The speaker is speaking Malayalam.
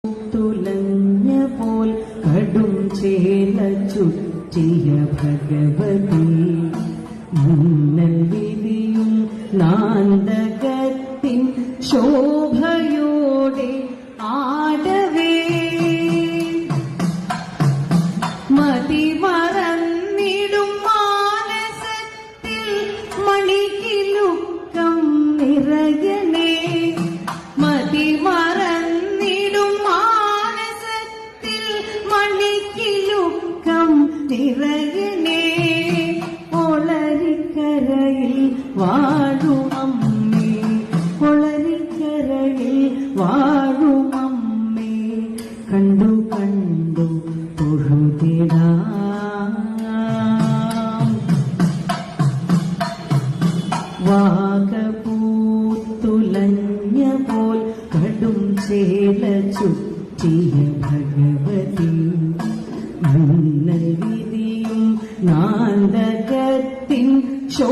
തുലഞ്ഞ പോൽ കടും ചേല ചുറ്റിയ ഭഗവതി മുന്നൽ വിധിയും നാന്തകത്തിൻ ശോഭയോടെ ആടവേ മതിമറന്നിടും മാനസത്തിൽ മണിക്കിലുക്കം നിറയണേ മതിമറന്നിടും മാനസത്തിൽ മണിക്കിലുക്കം നിറയണേ ഒളരിക്കരയിൽ വാഴും അമ്മേ ഒളരിക്കരയിൽ വാഴും അമ്മേ കണ്ടു കണ്ടു തൊഴുതിടാം വാഗപൂത്തുലഞ്ഞ പോൽ കടും ചേല ചുറ്റിയ ഭഗവതി മുന്നൽ വിധിയും നാന്തകത്തിൻ ശോ